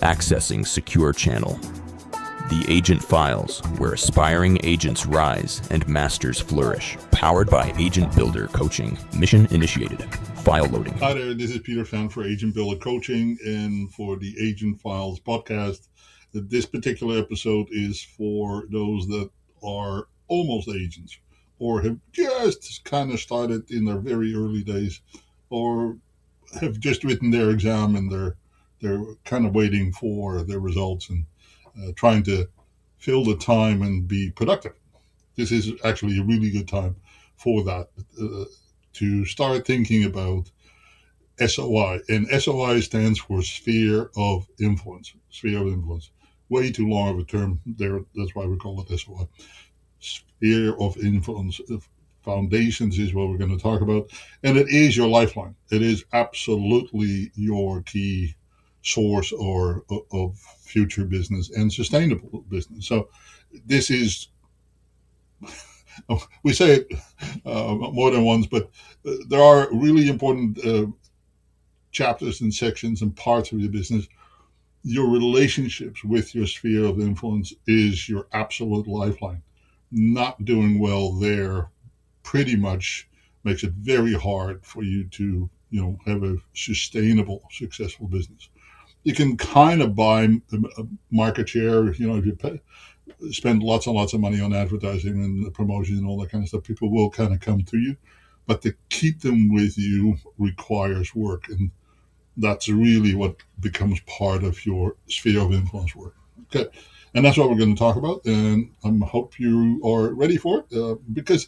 Accessing Secure Channel. The Agent Files, where aspiring agents rise and masters flourish. Powered by Agent Builder Coaching. Mission initiated. File loading. Hi there, this is Peter Fan for Agent Builder Coaching and for the Agent Files podcast. This particular episode is for those that are almost agents or have just kind of started in their very early days or have just written their exam and they're kind of waiting for their results and trying to fill the time and be productive. This is actually a really good time for that, to start thinking about SOI. And SOI stands for Sphere of Influence. Sphere of Influence. Way too long of a term there. That's why we call it SOI. Sphere of Influence. Foundations is what we're going to talk about. And it is your lifeline. It is absolutely your key source of future business and sustainable business. So this is, we say it more than once, but there are really important chapters and sections and parts of your business. Your relationships with your sphere of influence is your absolute lifeline. Not doing well there pretty much makes it very hard for you to, have a sustainable, successful business. You can kind of buy a market share, if you spend lots and lots of money on advertising and promotion and all that kind of stuff. People will kind of come to you, but to keep them with you requires work, and that's really what becomes part of your sphere of influence work. Okay, and that's what we're going to talk about, and I hope you are ready for it, because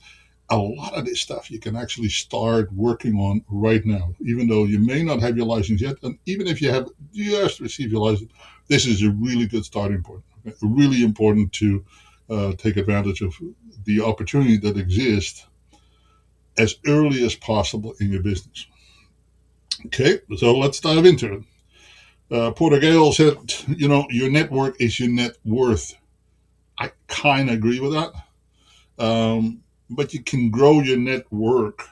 a lot of this stuff you can actually start working on right now, even though you may not have your license yet. And even if you have just received your license, this is a really good starting point. Okay? Really important to take advantage of the opportunity that exists as early as possible in your business. Okay, so let's dive into it. Porter Gale said, your network is your net worth. I kind of agree with that. But you can grow your network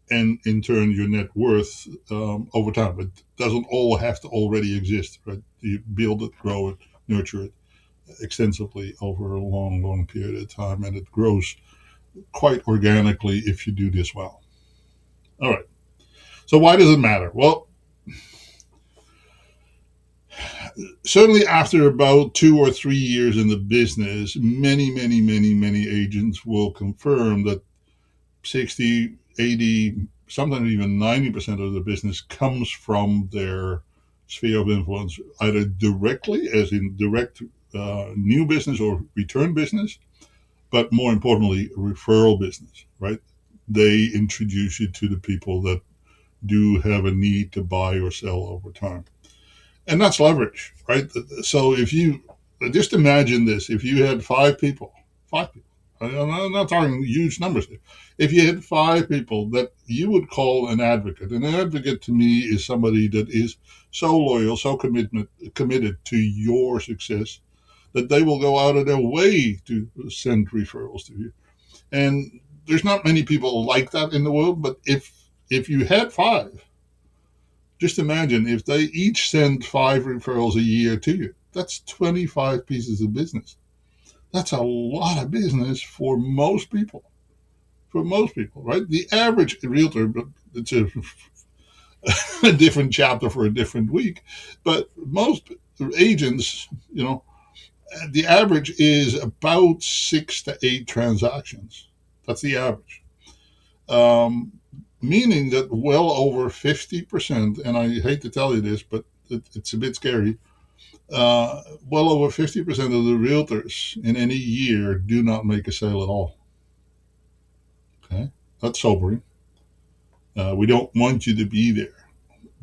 and in turn your net worth over time. It doesn't all have to already exist, right? You build it, grow it, nurture it extensively over a long, long period of time, and it grows quite organically if you do this well. All right. So why does it matter? Well, certainly after about 2 or 3 years in the business, many agents will confirm that 60, 80, sometimes even 90% of the business comes from their sphere of influence, either directly, as in direct new business or return business, but more importantly, referral business, right? They introduce you to the people that do have a need to buy or sell over time. And that's leverage, right? So if you just imagine this, if you had five people, I'm not talking huge numbers here. If you had 5 people that you would call an advocate to me is somebody that is so loyal, so committed to your success that they will go out of their way to send referrals to you. And there's not many people like that in the world, but if you had 5, just imagine if they each send 5 referrals a year to you. That's 25 pieces of business. That's a lot of business for most people. Right? The average realtor, it's a different chapter for a different week, but most agents, the average is about 6 to 8 transactions. That's the average. Meaning that well over 50%, and I hate to tell you this, but it's a bit scary, well over 50% of the realtors in any year do not make a sale at all. Okay, that's sobering. We don't want you to be there,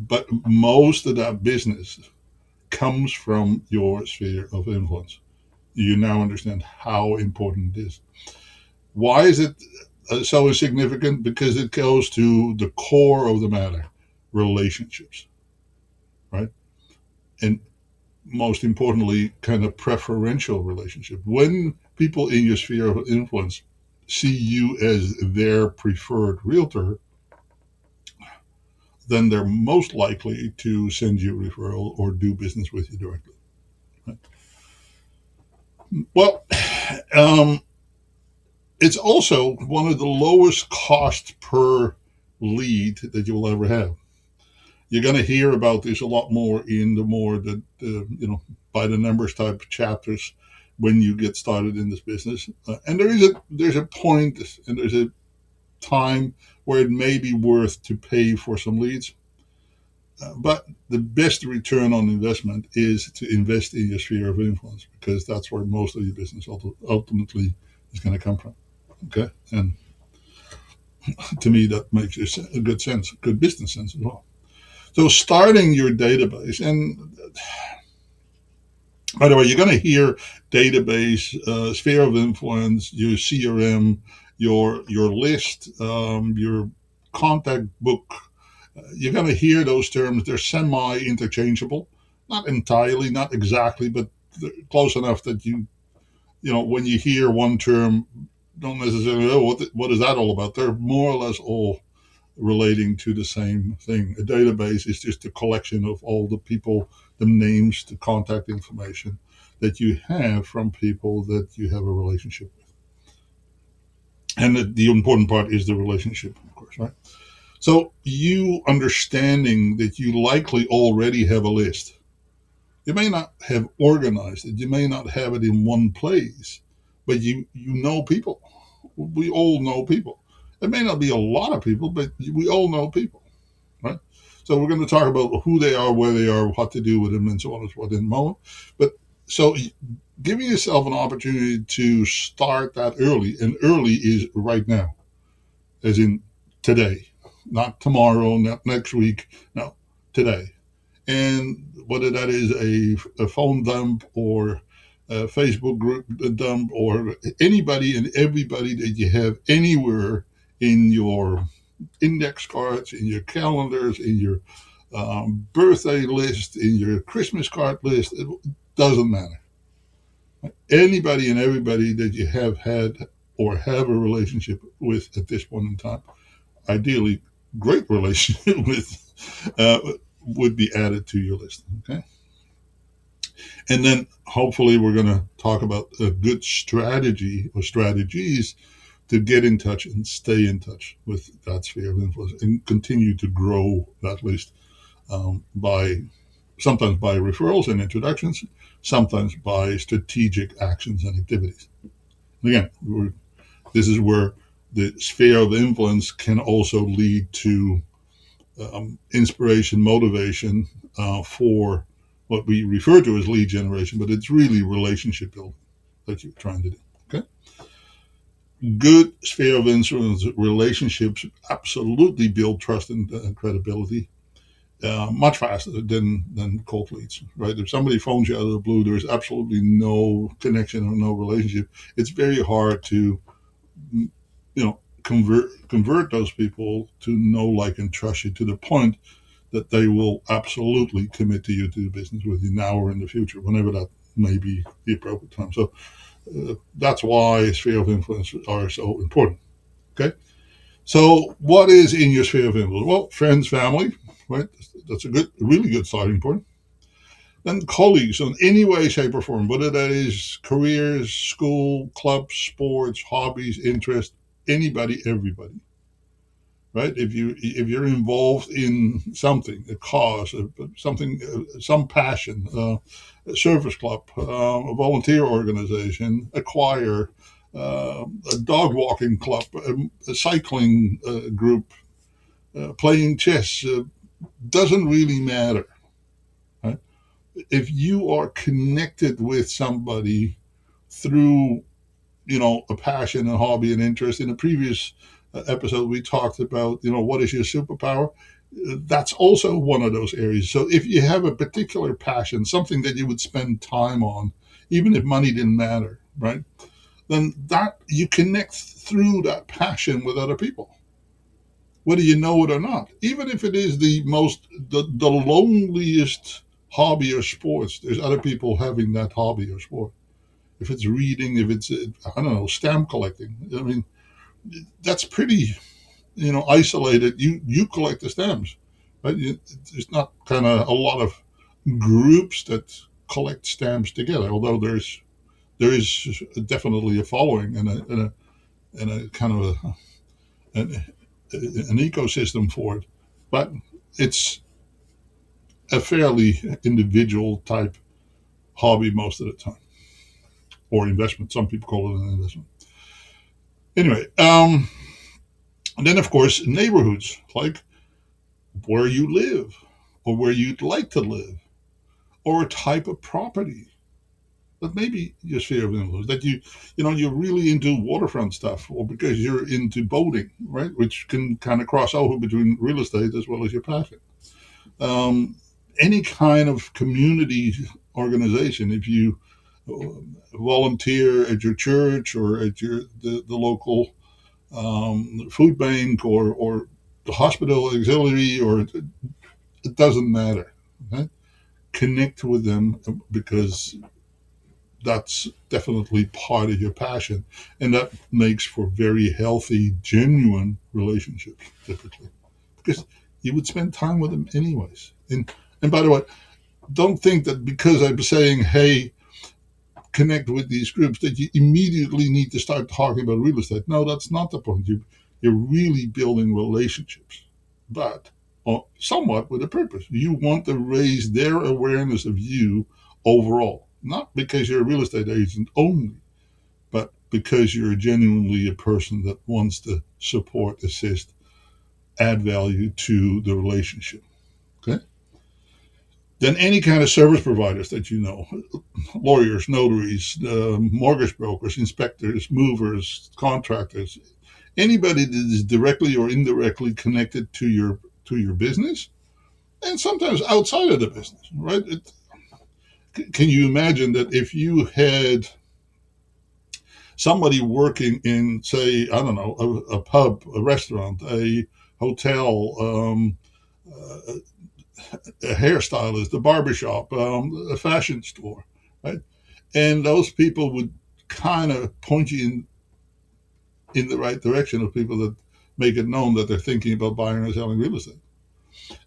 but most of that business comes from your sphere of influence. You now understand how important it is. Why is it so significant? Because it goes to the core of the matter, relationships, right? And most importantly, kind of preferential relationship. When people in your sphere of influence see you as their preferred realtor, then they're most likely to send you a referral or do business with you directly. Right? Well, it's also one of the lowest cost per lead that you will ever have. You're going to hear about this a lot more in the by the numbers type chapters when you get started in this business. And there's a point and there's a time where it may be worth to pay for some leads. But the best return on investment is to invest in your sphere of influence, because that's where most of your business ultimately is going to come from. Okay, and to me that makes a good sense, good business sense as well. So starting your database, and by the way, you're going to hear database, sphere of influence, your CRM, your list, your contact book. You're going to hear those terms. They're semi-interchangeable, not entirely, not exactly, but close enough that when you hear one term, don't necessarily know what is that all about. They're more or less all relating to the same thing. A database is just a collection of all the people, the names, the contact information that you have from people that you have a relationship with. And the important part is the relationship, of course, right? So you understanding that you likely already have a list. You may not have organized it. You may not have it in one place, but you know people. We all know people. It may not be a lot of people, but we all know people, right? So we're going to talk about who they are, where they are, what to do with them, and so on and so forth in a moment. But so giving yourself an opportunity to start that early, and early is right now, as in today, not tomorrow, not next week, no, today. And whether that is a phone dump or a Facebook group dump or anybody and everybody that you have anywhere in your index cards, in your calendars, in your birthday list, in your Christmas card list, it doesn't matter. Anybody and everybody that you have had or have a relationship with at this point in time, ideally great relationship with, would be added to your list. Okay. And then hopefully we're going to talk about a good strategy or strategies to get in touch and stay in touch with that sphere of influence and continue to grow that list sometimes by referrals and introductions, sometimes by strategic actions and activities. And again, this is where the sphere of influence can also lead to inspiration, motivation for what we refer to as lead generation, but it's really relationship building that you're trying to do. Okay. Good sphere of influence relationships absolutely build trust and credibility much faster than cold leads, right? If somebody phones you out of the blue, there's absolutely no connection or no relationship. It's very hard to, convert those people to know, like, and trust you to the point that they will absolutely commit to you to do business with you now or in the future, whenever that may be the appropriate time. So that's why sphere of influence are so important. Okay. So what is in your sphere of influence? Well, friends, family, right? That's a really good starting point. Then colleagues in any way, shape, or form, whether that is careers, school, clubs, sports, hobbies, interests, anybody, everybody. Right? If you're involved in something, a cause, something, some passion, a service club, a volunteer organization, a choir, a dog walking club, a cycling group, playing chess, doesn't really matter. Right? If you are connected with somebody through, a passion, a hobby, an interest. In a previous episode, we talked about, what is your superpower? That's also one of those areas. So if you have a particular passion, something that you would spend time on, even if money didn't matter, right? Then that you connect through that passion with other people, whether you know it or not. Even if it is the loneliest hobby or sports, there's other people having that hobby or sport. If it's reading, if it's, I don't know, stamp collecting. I mean, that's pretty, isolated. You collect the stamps, right? There's not kind of a lot of groups that collect stamps together, although there is definitely a following and a kind of an ecosystem for it, but it's a fairly individual type hobby most of the time, or investment. Some people call it an investment. Anyway, and then of course neighborhoods, like where you live, or where you'd like to live, or a type of property that maybe your sphere of influence, that you're really into waterfront stuff, or because you're into boating, right, which can kind of cross over between real estate as well as your passion. Um, any kind of community organization, if you volunteer at your church or at the local food bank or the hospital auxiliary, or it doesn't matter. Okay? Connect with them, because that's definitely part of your passion, and that makes for very healthy, genuine relationships typically, because you would spend time with them anyways. And by the way, don't think that because I'm saying, hey, connect with these groups, that you immediately need to start talking about real estate. No, that's not the point. You're really building relationships, but somewhat with a purpose. You want to raise their awareness of you overall, not because you're a real estate agent only, but because you're genuinely a person that wants to support, assist, add value to the relationship. Okay? Then any kind of service providers that you know, lawyers, notaries, mortgage brokers, inspectors, movers, contractors, anybody that is directly or indirectly connected to your business, and sometimes outside of the business, right? Can you imagine that if you had somebody working in, say, I don't know, a pub, a restaurant, a hotel, a hairstylist, a barbershop, a fashion store, right? And those people would kind of point you in the right direction of people that make it known that they're thinking about buying or selling real estate.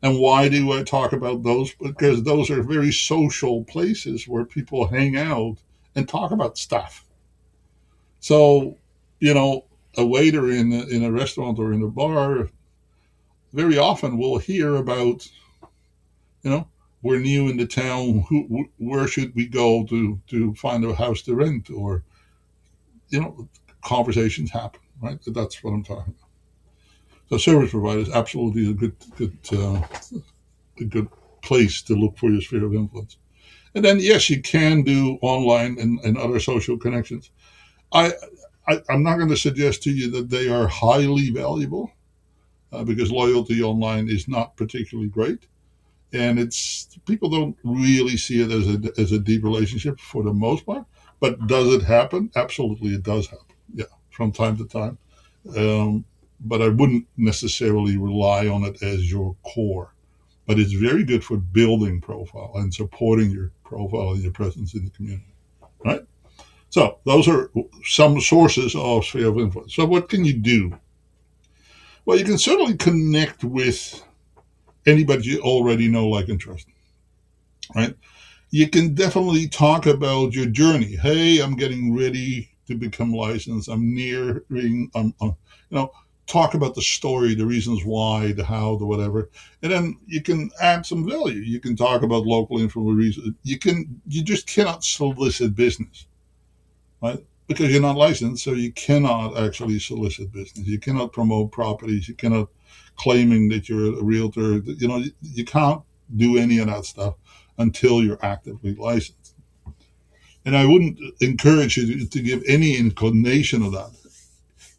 And why do I talk about those? Because those are very social places where people hang out and talk about stuff. So, you know, a waiter in a restaurant or in a bar very often will hear about, you know, we're new in the town. Where should we go to find a house to rent? Or, you know, conversations happen, right? That's what I'm talking about. So service providers absolutely a good place to look for your sphere of influence. And then yes, you can do online and other social connections. I, I'm not going to suggest to you that they are highly valuable, because loyalty online is not particularly great, and it's people don't really see it as a deep relationship for the most part. But does it happen? Absolutely, it does happen. Yeah, from time to time. Um, but I wouldn't necessarily rely on it as your core. But it's very good for building profile and supporting your profile and your presence in the community, right? So those are some sources of sphere of influence. So what can you do? Well, you can certainly connect with anybody you already know, like, and trust, right? You can definitely talk about your journey. Hey, I'm getting ready to become licensed. I'm nearing. Talk about the story, the reasons why, the how, the whatever, and then you can add some value. You can talk about local influence. You just cannot solicit business, right? Because you're not licensed, so you cannot actually solicit business. You cannot promote properties. You cannot claiming that you're a realtor. You can't do any of that stuff until you're actively licensed. And I wouldn't encourage you to give any inclination of that.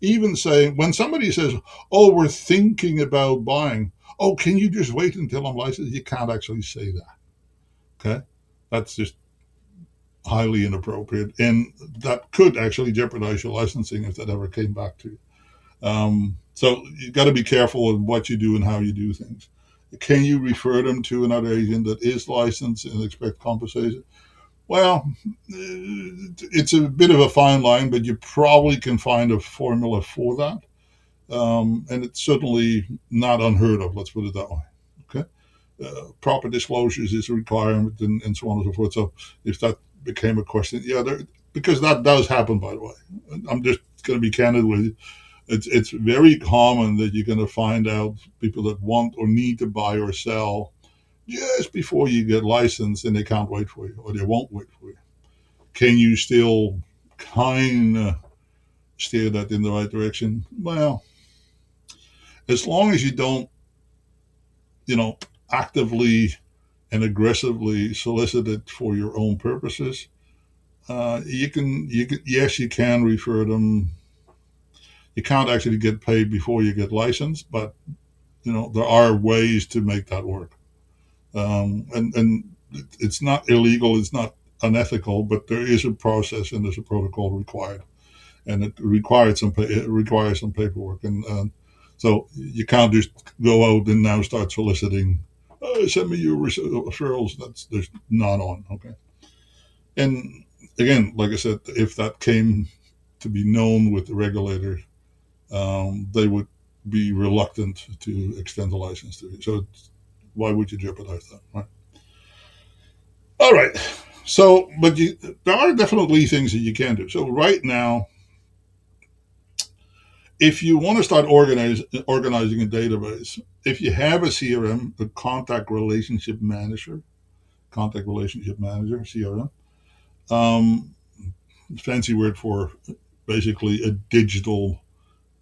Even saying, when somebody says, "Oh, we're thinking about buying," oh, can you just wait until I'm licensed? You can't actually say that. Okay, that's just highly inappropriate, and that could actually jeopardize your licensing if that ever came back to you. So you got to be careful in what you do and how you do things. Can you refer them to another agent that is licensed and expect compensation? Well, it's a bit of a fine line, but you probably can find a formula for that. And it's certainly not unheard of, let's put it that way. Okay. proper disclosures is a requirement, and so on and so forth. So if that became a question, yeah, because that does happen, by the way. I'm just going to be candid with you. It's very common that you're going to find out people that want or need to buy or sell just before you get licensed, and they can't wait for you, or they won't wait for you. Can you still kind of steer that in the right direction? Well, as long as you don't, you know, actively and aggressively solicit it for your own purposes, yes, you can refer them. You can't actually get paid before you get licensed, but there are ways to make that work. And it's not illegal, it's not unethical, but there is a process and there's a protocol required, and it requires some paperwork, and so you can't just go out and now start soliciting. Send me your referrals. There's none on. Okay, and again, like I said, if that came to be known with the regulator, they would be reluctant to extend the license to you. So why would you jeopardize that, right? All right. So, but there are definitely things that you can do. So right now, if you want to start organizing a database, if you have a CRM, a contact relationship manager, CRM, um, fancy word for basically a digital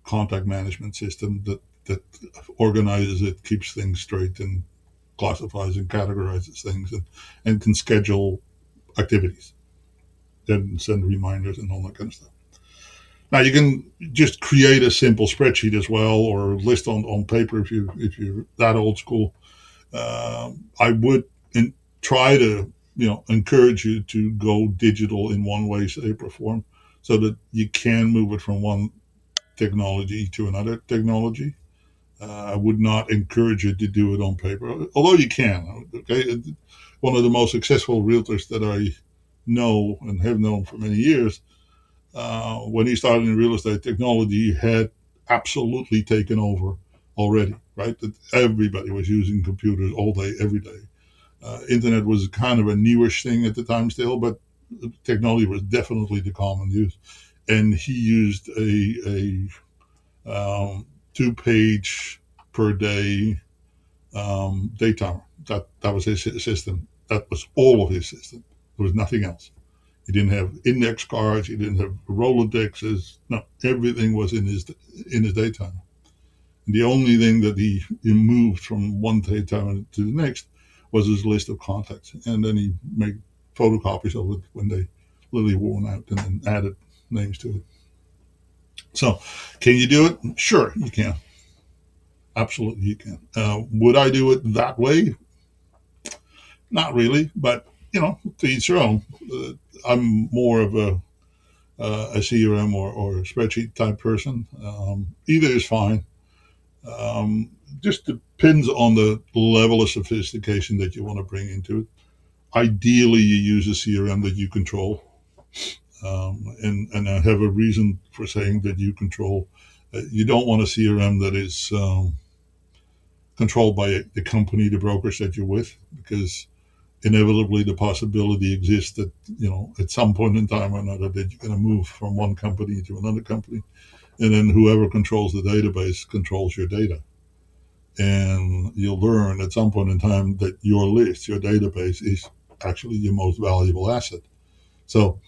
contact management system that organizes it, keeps things straight, and classifies and categorizes things, and can schedule activities and send reminders and all that kind of stuff. Now you can just create a simple spreadsheet as well, or list on paper if you're that old school. I would try to encourage you to go digital in one way, shape, or form, so that you can move it from one technology to another technology. I would not encourage you to do it on paper, although you can. Okay, one of the most successful realtors that I know and have known for many years, when he started in real estate, technology had absolutely taken over already. Right, that everybody was using computers all day, every day. Internet was kind of a newish thing at the time still, but technology was definitely the common use. And he used a 2-page per day day timer. That was his system. That was all of his system. There was nothing else. He didn't have index cards. He didn't have Rolodexes. No, everything was in his day timer. And the only thing that he moved from one day timer to the next was his list of contacts, and then he made photocopies of it when they literally worn out, and then added names to it. So, can you do it? Sure, you can. Absolutely, you can. Would I do it that way? Not really, but to each their own. I'm more of a CRM or a spreadsheet type person. Either is fine. Just depends on the level of sophistication that you want to bring into it. Ideally, you use a CRM that you control, and I have a reason for saying that you control. You don't want a CRM that is controlled by the company, the brokers that you're with, because inevitably the possibility exists that at some point in time or another that you're going to move from one company to another company, and then whoever controls the database controls your data. And you'll learn at some point in time that your list, your database, is actually your most valuable asset. So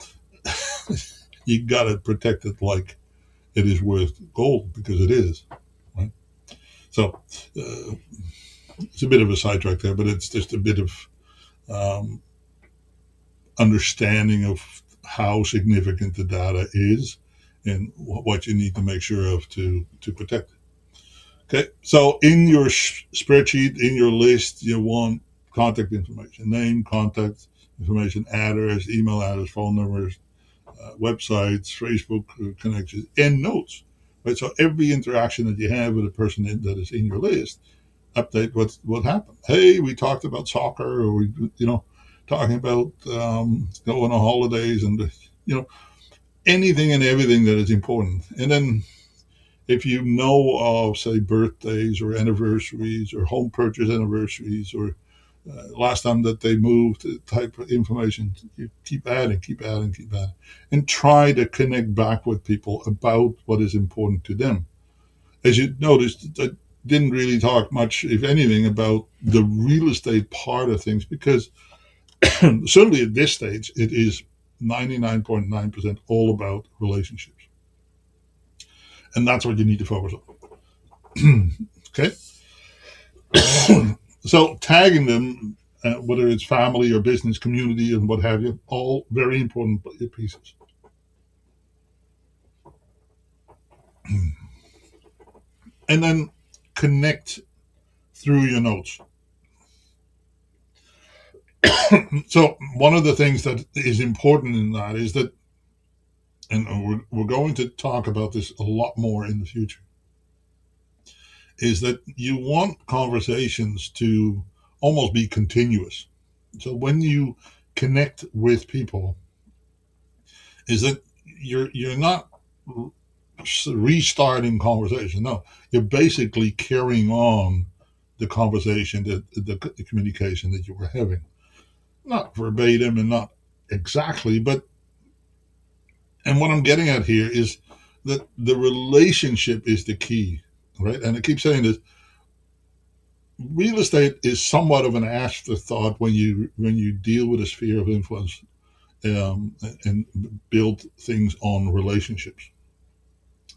you got to protect it like it is worth gold, because it is, right? So it's a bit of a sidetrack there, but it's just a bit of um, understanding of how significant the data is and what you need to make sure of to protect it. Okay, so in your spreadsheet, in your list, you want contact information, name, contact information, address, email address, phone numbers, websites, Facebook connections, and notes. Right, so every interaction that you have with a person that is in your list, update what happened. Hey, we talked about soccer, or we talking about going on holidays, and anything and everything that is important. And then If you know of, say, birthdays or anniversaries or home purchase anniversaries or last time that they moved type of information, you keep adding, keep adding, keep adding, and try to connect back with people about what is important to them. As you noticed, I didn't really talk much, if anything, about the real estate part of things because certainly at this stage, it is 99.9% all about relationships. And that's what you need to focus on. Okay? So tagging them, whether it's family or business, community, and what have you, all very important pieces. And then connect through your notes. So one of the things that is important in that is that, and we're going to talk about this a lot more in the future, is that you want conversations to almost be continuous. So when you connect with people, is that you're not restarting conversation. No, you're basically carrying on the conversation, the communication that you were having. Not verbatim and not exactly, but, and what I'm getting at here is that the relationship is the key, right? And I keep saying this, real estate is somewhat of an afterthought when you deal with a sphere of influence, and build things on relationships.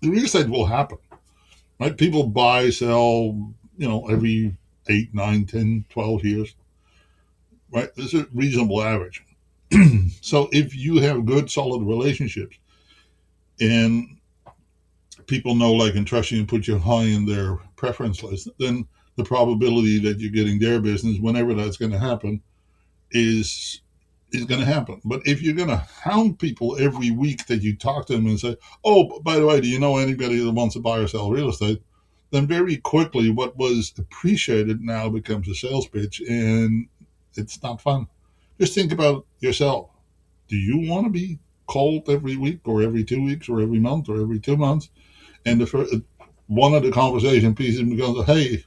The real estate will happen, right? People buy, sell, every 8, 9, 10, 12 years, right? It's a reasonable average. So if you have good, solid relationships and people know, like, and trust you and put you high in their preference list, then the probability that you're getting their business whenever that's going to happen is going to happen. But if you're going to hound people every week that you talk to them and say, "Oh, by the way, do you know anybody that wants to buy or sell real estate?" then very quickly what was appreciated now becomes a sales pitch, and it's not fun. Just think about yourself. Do you want to be called every week or every 2 weeks or every month or every 2 months? And one of the conversation pieces becomes, "Hey,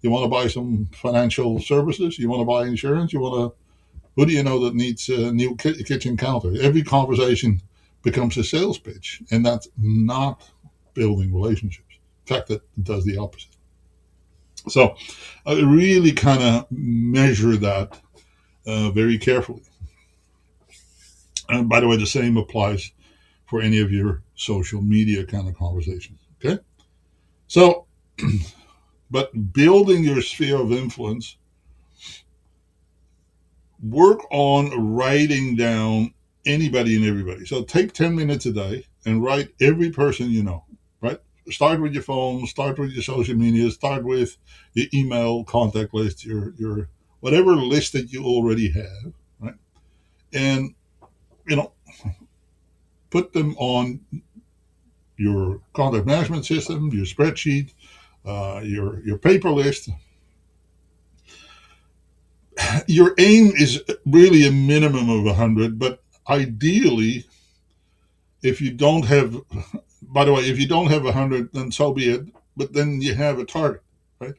you want to buy some financial services? You want to buy insurance? You want to, who do you know that needs a new kitchen counter?" Every conversation becomes a sales pitch, and that's not building relationships. In fact, it does the opposite. So I really kind of measure that very carefully. And by the way, the same applies for any of your social media kind of conversations. Okay? So, but building your sphere of influence, work on writing down anybody and everybody. So take 10 minutes a day and write every person you know, right? Start with your phone, start with your social media, start with your email contact list, your whatever list that you already have, right? And, you know, put them on your contact management system, your spreadsheet, your paper list. Your aim is really a minimum of 100, but ideally, if you don't have, by the way, if you don't have 100, then so be it. But then you have a target, right?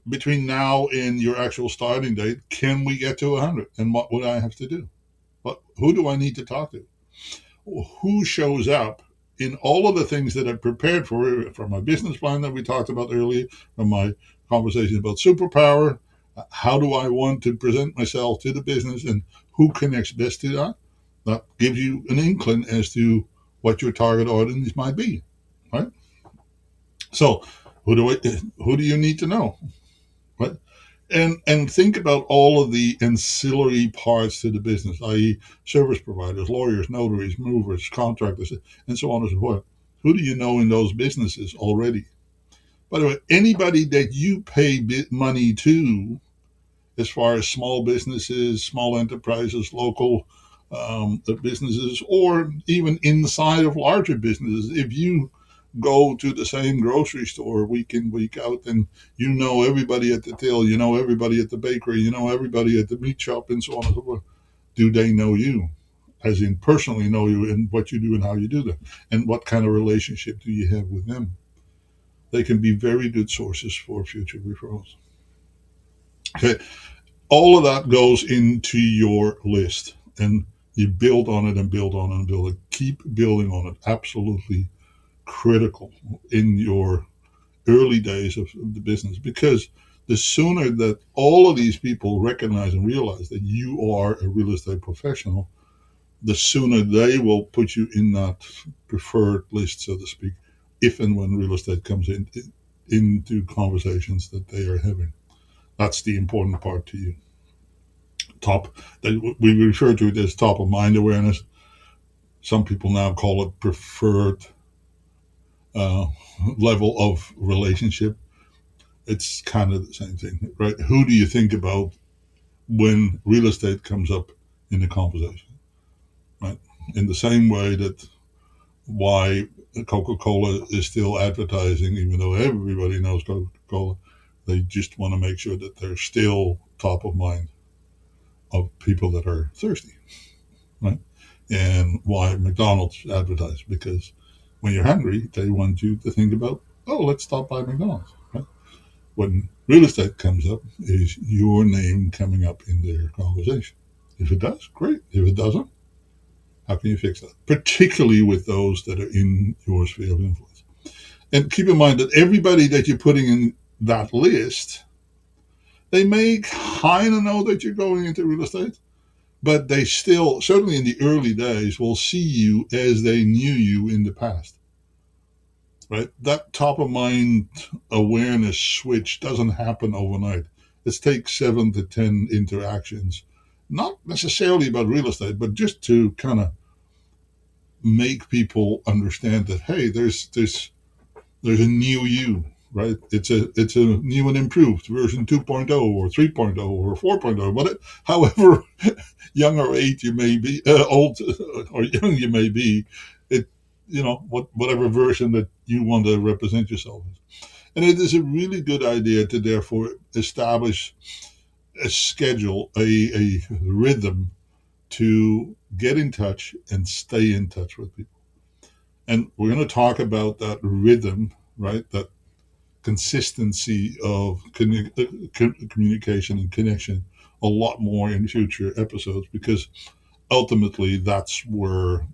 Between now and your actual starting date, can we get to 100? And what would I have to do? Who do I need to talk to? Who shows up in all of the things that I prepared for, from my business plan that we talked about earlier, from my conversation about superpower? How do I want to present myself to the business, and who connects best to that? That gives you an inkling as to what your target audience might be, right? So, who do you need to know, right? And think about all of the ancillary parts to the business, i.e., service providers, lawyers, notaries, movers, contractors, and so on and so forth. Who do you know in those businesses already? By the way, anybody that you pay money to, as far as small businesses, small enterprises, local businesses, or even inside of larger businesses, if you go to the same grocery store week in, week out, and you know everybody at the till, you know everybody at the bakery, you know everybody at the meat shop, and so on and so forth, do they know you? As in personally know you and what you do and how you do that? And what kind of relationship do you have with them? they can be very good sources for future referrals. Okay, all of that goes into your list, and you build on it and build on it and build it. Keep building on it. Absolutely critical in your early days of the business, because the sooner that all of these people recognize and realize that you are a real estate professional, the sooner they will put you in that preferred list, so to speak, if and when real estate comes into conversations that they are having. That's the important part to you. We refer to it as top of mind awareness. Some people now call it preferred uh, level of relationship. It's kind of the same thing, right? Who do you think about when real estate comes up in the conversation, right? In the same way that why Coca-Cola is still advertising, even though everybody knows Coca-Cola, they just want to make sure that they're still top of mind of people that are thirsty, right? And why McDonald's advertise, because when you're hungry, they want you to think about, oh, let's stop by McDonald's, right? When real estate comes up, is your name coming up in their conversation. If it does, great. If it doesn't, how can you fix that? Particularly with those that are in your sphere of influence. And keep in mind that everybody that you're putting in that list, they may kind of know that you're going into real estate, but they still, certainly in the early days, will see you as they knew you in the past. Right? That top of mind awareness switch doesn't happen overnight. It takes 7 to 10 interactions, not necessarily about real estate, but just to kind of make people understand that, hey, there's a new you, right? It's a new and improved version 2.0 or 3.0 or 4.0, but however young or old or young you may be, it whatever version that you want to represent yourself as. And it is a really good idea to therefore establish a schedule, a rhythm to get in touch and stay in touch with people. And we're going to talk about that rhythm, right? That consistency of communication and connection a lot more in future episodes, because ultimately that's where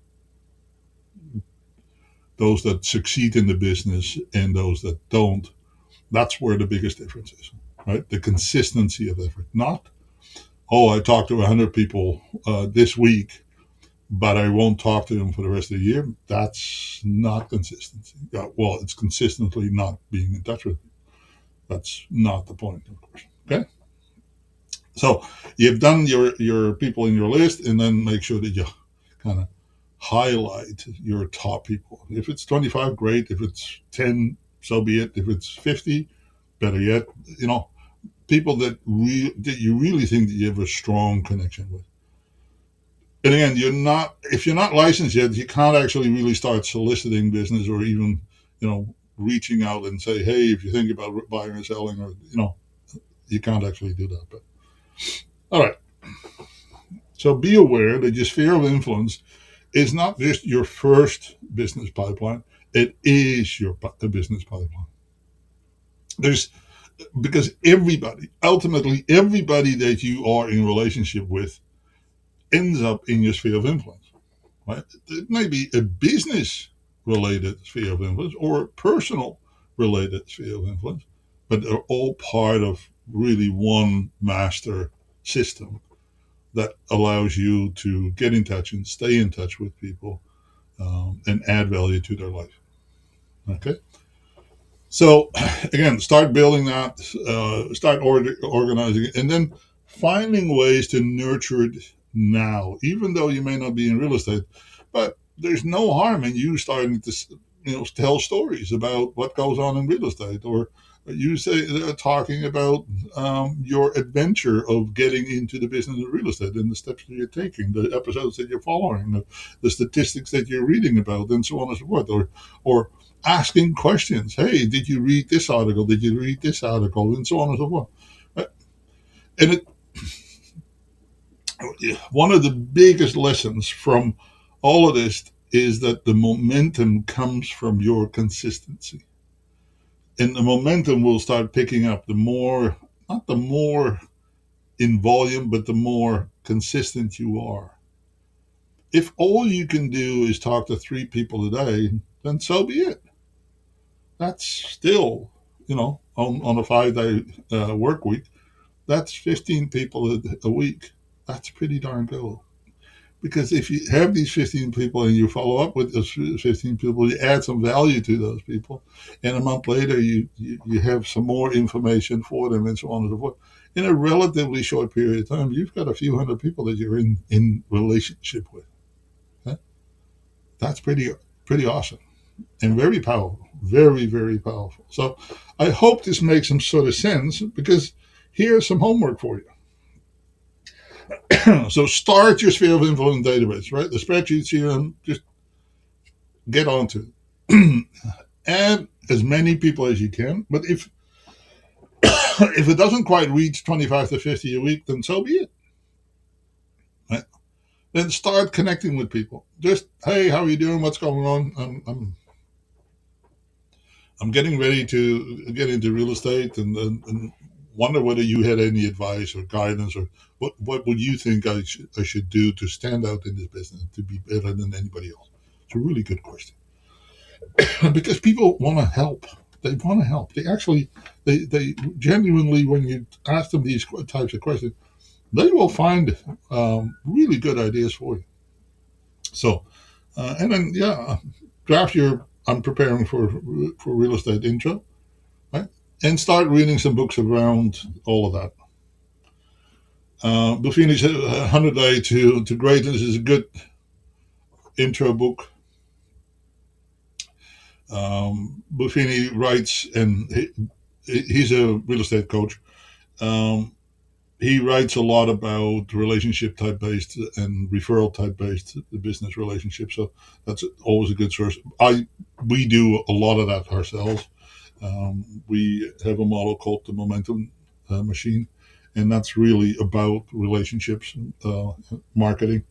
those that succeed in the business and those that don't, that's where the biggest difference is, right? The consistency of effort. Not, oh, I talked to 100 people this week, but I won't talk to them for the rest of the year. That's not consistency. Well, it's consistently not being in touch with them. That's not the point, of course. Okay? So you've done your people in your list, and then make sure that you kind of highlight your top people. If it's 25, great. If it's 10, so be it. If it's 50, better yet. People that you really think that you have a strong connection with. And again, if you're not licensed yet, you can't actually really start soliciting business or even, reaching out and say, hey, if you think about buying or selling, or, you can't actually do that. But all right. So be aware that your sphere of influence is not just your first business pipeline. It is your business pipeline. Because ultimately everybody that you are in relationship with ends up in your sphere of influence, right? It may be a business related sphere of influence or a personal related sphere of influence, but they're all part of really one master system that allows you to get in touch and stay in touch with people and add value to their life. Okay. So again, start building that, start organizing it, and then finding ways to nurture it now, even though you may not be in real estate. But there's no harm in you starting to tell stories about what goes on in real estate, or you say talking about your adventure of getting into the business of real estate and the steps that you're taking, the episodes that you're following, the statistics that you're reading about, and so on and so forth, or asking questions. Hey, did you read this article? Did you read this article? And so on and so forth. And one of the biggest lessons from all of this is that the momentum comes from your consistency. And the momentum will start picking up the more, not the more in volume, but the more consistent you are. If all you can do is talk to 3 people a day, then so be it. That's still, on a 5-day work week, that's 15 people a week. That's pretty darn good. Because if you have these 15 people and you follow up with those 15 people, you add some value to those people, and a month later you have some more information for them and so on and so forth. In a relatively short period of time, you've got a few hundred people that you're in relationship with. Huh? That's pretty awesome and very powerful, very, very powerful. So I hope this makes some sort of sense, because here's some homework for you. So start your sphere of influence database, right? The spreadsheets here, and just get onto it. Add as many people as you can, but if if it doesn't quite reach 25 to 50 a week, then so be it. Right? Then start connecting with people. Just, hey, how are you doing? What's going on? I'm getting ready to get into real estate, and wonder whether you had any advice or guidance, or what would you think I should do to stand out in this business, to be better than anybody else? It's a really good question. Because people want to help. They want to help. They genuinely, when you ask them these types of questions, they will find really good ideas for you. So, and then, draft your I'm preparing for real estate intro, right? And start reading some books around all of that. Buffini's 100 Day to Greatness is a good intro book. Buffini writes, and he's a real estate coach. He writes a lot about relationship type based and referral type based business relationships. So that's always a good source. We do a lot of that ourselves. We have a model called the Momentum Machine, and that's really about relationships, marketing.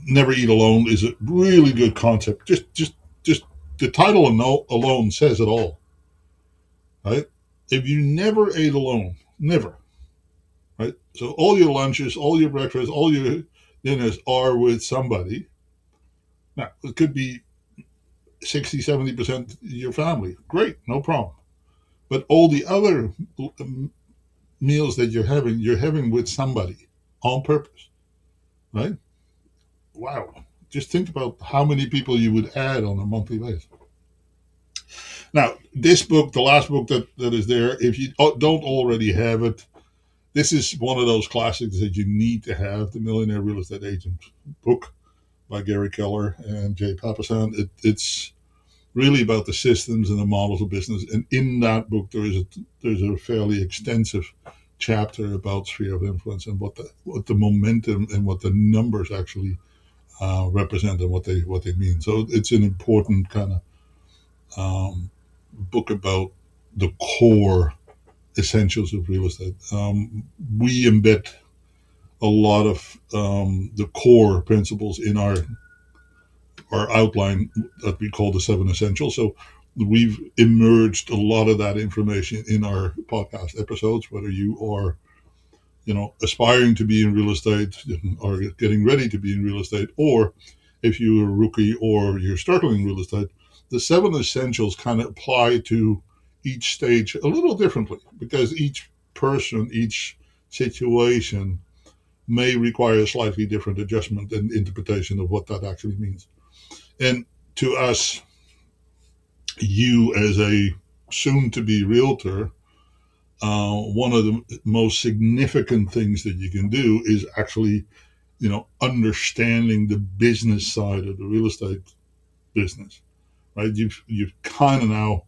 Never Eat Alone is a really good concept. Just the title alone says it all, right? If you never ate alone, never, right? So all your lunches, all your breakfasts, all your dinners are with somebody. Now, it could be 60, 70% your family. Great, no problem. But all the other meals that you're having with somebody on purpose, right? Wow. Just think about how many people you would add on a monthly basis. Now, this book, the last book that is there, if you don't already have it, this is one of those classics that you need to have, the Millionaire Real Estate Agent book by Gary Keller and Jay Papasan. It's really about the systems and the models of business. And in that book, there's a fairly extensive chapter about sphere of influence and what the momentum and what the numbers actually represent and what they mean. So it's an important kind of book about the core essentials of real estate. We embed a lot of the core principles in our outline that we call the 7 essentials. So we've emerged a lot of that information in our podcast episodes, whether you are aspiring to be in real estate or getting ready to be in real estate, or if you're a rookie or you're struggling in real estate. The 7 essentials kind of apply to each stage a little differently, because each person, each situation may require a slightly different adjustment and interpretation of what that actually means. And to us, you as a soon-to-be realtor, one of the most significant things that you can do is actually, understanding the business side of the real estate business, right? You've kind of now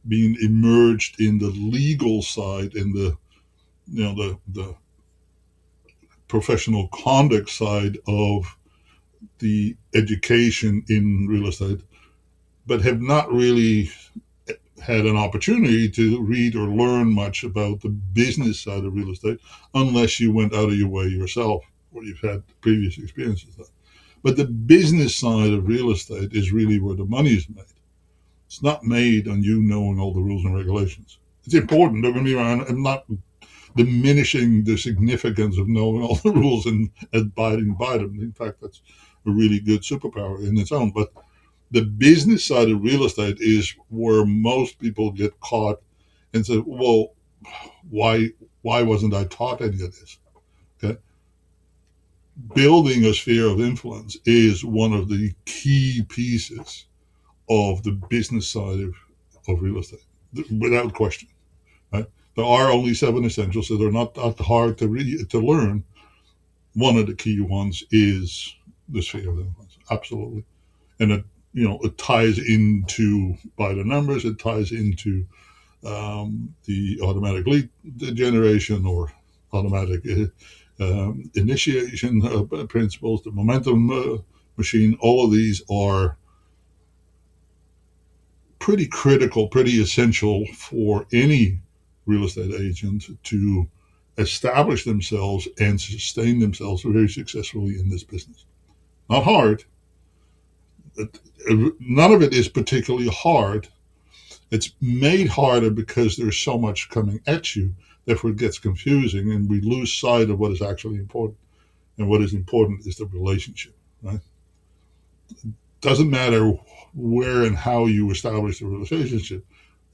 been immersed in the legal side and the professional conduct side of the education in real estate, but have not really had an opportunity to read or learn much about the business side of real estate unless you went out of your way yourself or you've had previous experiences. But the business side of real estate is really where the money is made. It's not made on you knowing all the rules and regulations. It's important, don't get me wrong. I'm not diminishing the significance of knowing all the rules and abiding by them. In fact, that's a really good superpower in its own. But the business side of real estate is where most people get caught and say, well, why wasn't I taught any of this? Okay. Building a sphere of influence is one of the key pieces of the business side of real estate, without question. Right? There are only 7 essentials, so they're not that hard to learn. One of the key ones is the sphere of influence, absolutely, and it ties into by the numbers. It ties into the automatic lead generation or automatic initiation principles, the momentum machine. All of these are pretty critical, pretty essential for any real estate agent to establish themselves and sustain themselves very successfully in this business. Not hard. None of it is particularly hard. It's made harder because there's so much coming at you. Therefore, it gets confusing, and we lose sight of what is actually important. And what is important is the relationship, right? It doesn't matter where and how you establish the relationship,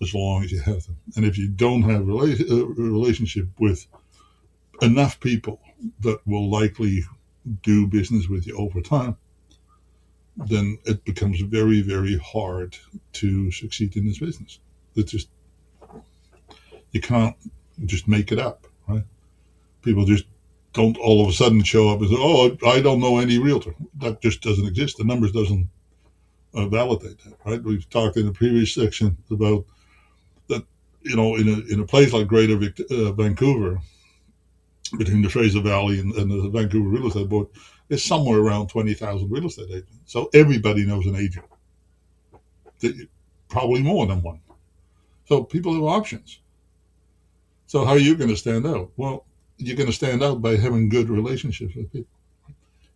as long as you have them. And if you don't have a relationship with enough people that will likely do business with you over time, then it becomes very, very hard to succeed in this business. You can't just make it up, right? People just don't all of a sudden show up and say, oh, I don't know any realtor. That just doesn't exist. The numbers doesn't validate that, right? We've talked in the previous section about that, in a place like Greater Vancouver, between the Fraser Valley and the Vancouver Real Estate Board, is somewhere around 20,000 real estate agents. So everybody knows an agent, probably more than one. So people have options. So how are you going to stand out? Well, you're going to stand out by having good relationships with people.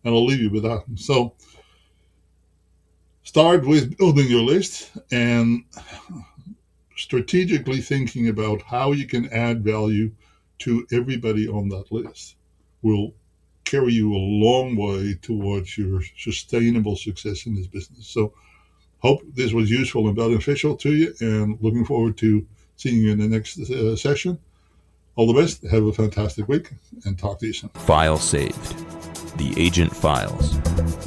And I'll leave you with that. So start with building your list and strategically thinking about how you can add value to everybody on that list will carry you a long way towards your sustainable success in this business. So hope this was useful and beneficial to you, and looking forward to seeing you in the next session. All the best. Have a fantastic week, and talk to you soon. File saved. The Agent Files.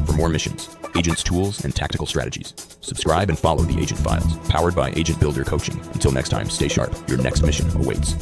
For more missions, agents' tools, and tactical strategies, subscribe and follow the Agent Files, powered by Agent Builder Coaching. Until next time, stay sharp. Your next mission awaits.